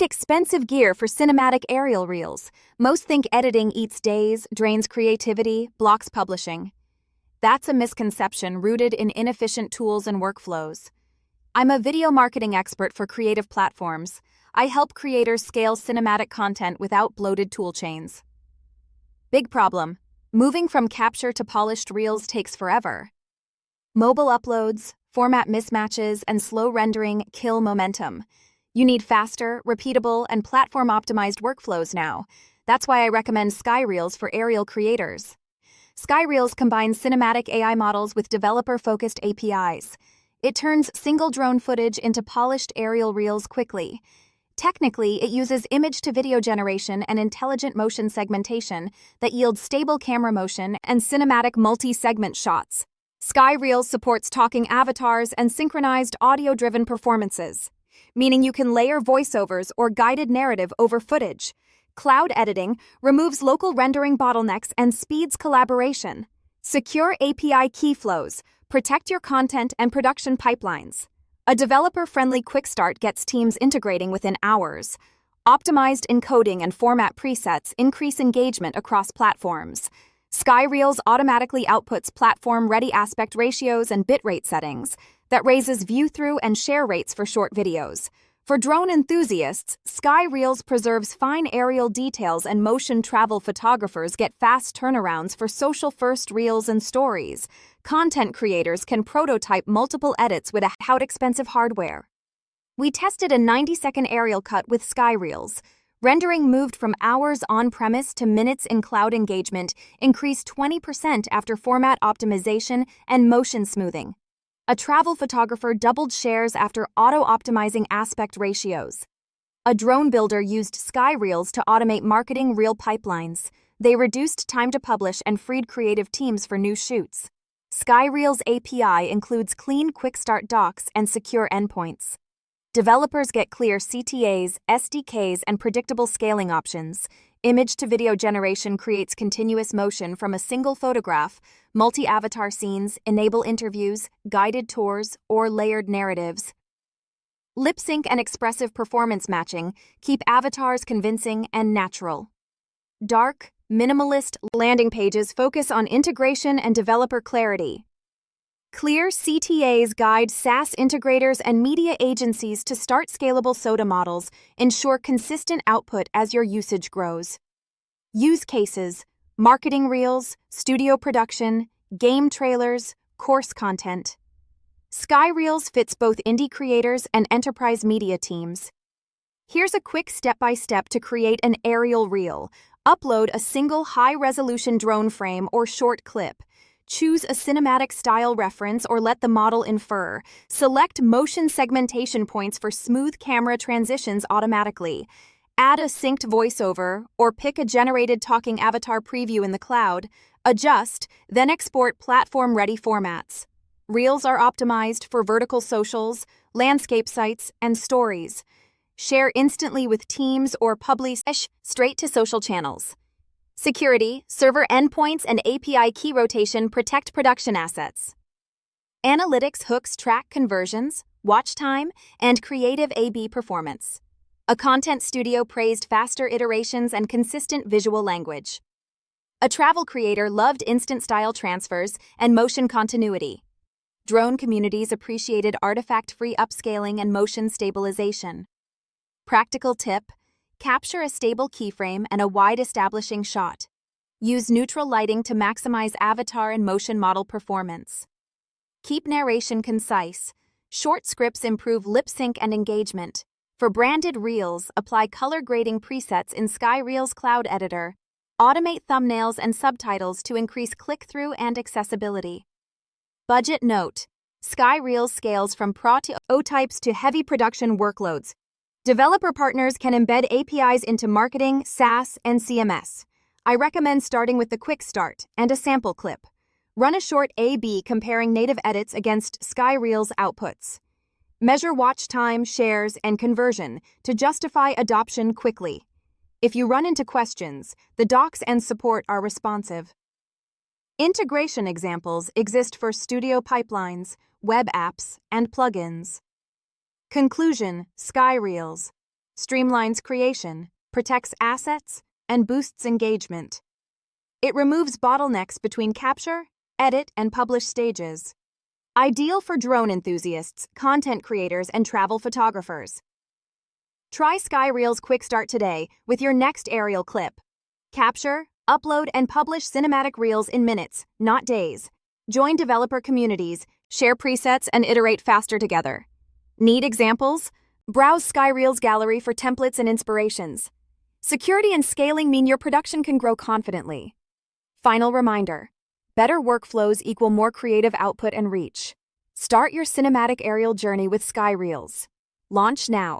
expensive gear for cinematic aerial reels. Most think editing eats days, drains creativity, blocks publishing. That's a misconception rooted in inefficient tools and workflows. I'm a video marketing expert for creative platforms. I help creators scale cinematic content without bloated tool chains. Big problem. Moving from capture to polished reels takes forever. Mobile uploads, format mismatches, and slow rendering kill momentum. You need faster, repeatable, and platform-optimized workflows now. That's why I recommend Skyreels for aerial creators. Skyreels combines cinematic AI models with developer-focused APIs. It turns single drone footage into polished aerial reels quickly. Technically, it uses image-to-video generation and intelligent motion segmentation that yields stable camera motion and cinematic multi-segment shots. Skyreels supports talking avatars and synchronized audio-driven performances, meaning you can layer voiceovers or guided narrative over footage. Cloud editing removes local rendering bottlenecks and speeds collaboration. Secure API key flows, protect your content and production pipelines. A developer-friendly quick start gets teams integrating within hours. Optimized encoding and format presets increase engagement across platforms. Skyreels automatically outputs platform-ready aspect ratios and bitrate settings that raises view-through and share rates for short videos. For drone enthusiasts, Skyreels preserves fine aerial details and motion travel photographers get fast turnarounds for social-first reels and stories. Content creators can prototype multiple edits without expensive hardware. We tested a 90-second aerial cut with Skyreels. Rendering moved from hours on-premise to minutes in cloud engagement, increased 20% after format optimization and motion smoothing. A travel photographer doubled shares after auto-optimizing aspect ratios. A drone builder used Skyreels to automate marketing reel pipelines. They reduced time to publish and freed creative teams for new shoots. Skyreels API includes clean quick start docs and secure endpoints. Developers get clear CTAs, SDKs, and predictable scaling options. Image-to-video generation creates continuous motion from a single photograph. Multi-avatar scenes enable interviews, guided tours, or layered narratives. Lip sync and expressive performance matching keep avatars convincing and natural. Dark, minimalist landing pages focus on integration and developer clarity. Clear CTAs guide SaaS integrators and media agencies to start scalable SOTA models, ensure consistent output as your usage grows. Use cases: marketing reels, studio production, game trailers, course content. Skyreels fits both indie creators and enterprise media teams. Here's a quick step-by-step to create an aerial reel. Upload a single high-resolution drone frame or short clip. Choose a cinematic style reference or let the model infer. Select motion segmentation points for smooth camera transitions automatically. Add a synced voiceover or pick a generated talking avatar preview in the cloud. Adjust, then export platform-ready formats. Reels are optimized for vertical socials, landscape sites, and stories. Share instantly with teams or publish straight to social channels. Security, server endpoints, and API key rotation protect production assets. Analytics hooks track conversions, watch time, and creative A/B performance. A content studio praised faster iterations and consistent visual language. A travel creator loved instant style transfers and motion continuity. Drone communities appreciated artifact-free upscaling and motion stabilization. Practical tip: capture a stable keyframe and a wide establishing shot. Use neutral lighting to maximize avatar and motion model performance. Keep narration concise. Short scripts improve lip sync and engagement. For branded reels, apply color grading presets in Skyreels Cloud Editor. Automate thumbnails and subtitles to increase click-through and accessibility. Budget note: Skyreels scales from prototypes to heavy production workloads. Developer partners can embed APIs into marketing, SaaS, and CMS. I recommend starting with the quick start and a sample clip. Run a short A/B comparing native edits against Skyreels outputs. Measure watch time, shares, and conversion to justify adoption quickly. If you run into questions, the docs and support are responsive. Integration examples exist for studio pipelines, web apps, and plugins. Conclusion: Skyreels. streamlines creation, protects assets, and boosts engagement. It removes bottlenecks between capture, edit, and publish stages. Ideal for drone enthusiasts, content creators, and travel photographers. Try SkyReels Quick Start today with your next aerial clip. Capture, upload, and publish cinematic reels in minutes, not days. Join developer communities, share presets, and iterate faster together. Need examples? Browse SkyReels Gallery for templates and inspirations. Security and scaling mean your production can grow confidently. Final reminder: better workflows equal more creative output and reach. Start your cinematic aerial journey with SkyReels. Launch now.